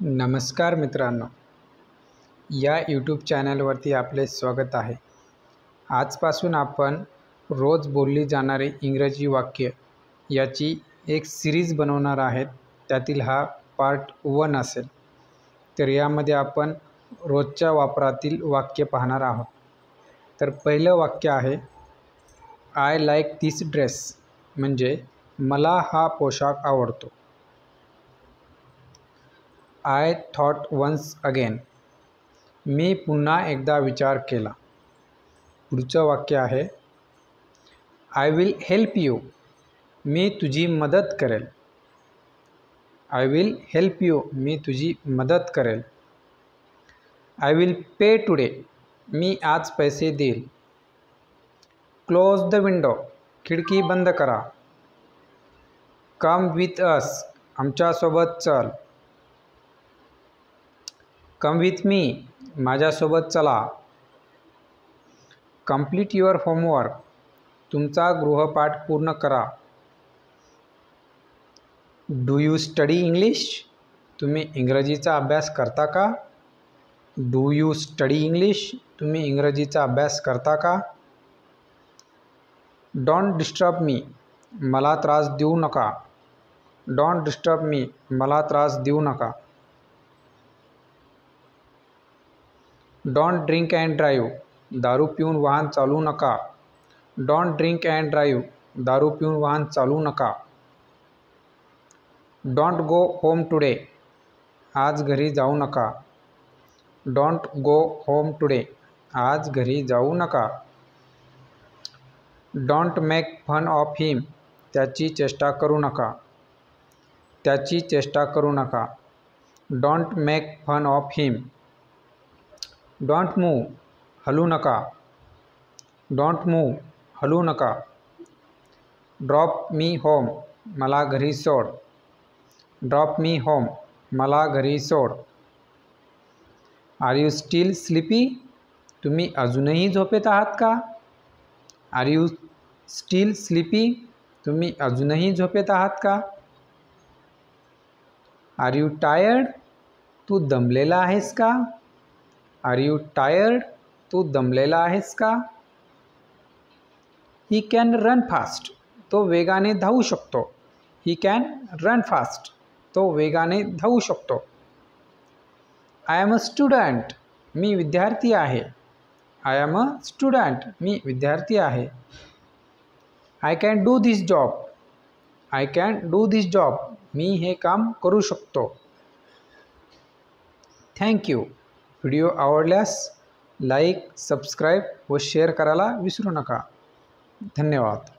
नमस्कार मित्रांनो, या यूट्यूब चॅनलवरती आपले स्वागत आहे। आजपासून आपण रोज बोलली जाणारी इंग्रजी वाक्य याची एक सिरीज बनवणार आहेत। त्यातील हा पार्ट 1 असेल। तर यामध्ये आपण रोजच्या वापरातील वाक्य पाहणार आहोत। तर पहिलं वाक्य आहे आय लाईक दिस ड्रेस, म्हणजे मला हा पोशाख आवडतो। आय थॉट वन्स अगेन, मी पुन्हा एकदा विचार केला। पुढचं वाक्य आहे आय विल हेल्प यू, मी तुझी मदत करेल। आय विल हेल्प यू, मी तुझी मदत करेल। आय विल पे टुडे, मी आज पैसे देईल। क्लोज द विंडो, खिडकी बंद करा। कम विथ अस, आमच्यासोबत चल। कम विथ मी, माझ्यासोबत चला। कंप्लीट युअर होमवर्क, तुमचा गृहपाठ पूर्ण करा। डू यू स्टडी इंग्लिश, तुम्ही इंग्रजीचा अभ्यास करता का? डू यू स्टडी इंग्लिश, तुम्ही इंग्रजीचा अभ्यास करता का? डोंट डिस्टर्ब मी, मला त्रास देऊ नका। डोंट डिस्टर्ब मी, मला त्रास देऊ नका। डोंट ड्रिंक अँड ड्राईव्ह, दारू पिऊन वाहन चालवू नका। डोंट ड्रिंक अँड ड्राईव्ह, दारू पिऊन वाहन चालवू नका। डोंट गो होम टुडे, आज घरी जाऊ नका। डोंट गो होम टुडे, आज घरी जाऊ नका। Don't make fun of him, त्याची चेष्टा करू नका। त्याची चेष्टा करू नका। Don't make fun of him. Don't move, हलू नका। डोंट मूव, हलू नका। ड्रॉप मी होम, मला घरी सोड। ड्रॉप मी होम, मला घरी सोड। आर यू स्टील स्लीपी, तुम्ही अजूनही झोपेत आहात का? आर यू स्टील स्लीपी, तुम्ही अजूनही झोपेत आहात का? आर यू टायर्ड, तू दमलेला आहेस का? आर यू टायर्ड, तू दमलेला आहेस का? ही कॅन रन फास्ट, तो वेगाने धावू शकतो। ही कॅन रन फास्ट, तो वेगाने धावू शकतो। आय एम अ स्टुडंट, मी विद्यार्थी आहे। आय एम अ स्टुडंट, मी विद्यार्थी आहे। I can do this job, I can do this job, मी हे काम करू शकतो। थँक्यू। व्हिडिओ आवडल्यास लाईक, सबस्क्राईब व शेअर करायला विसरू नका। धन्यवाद।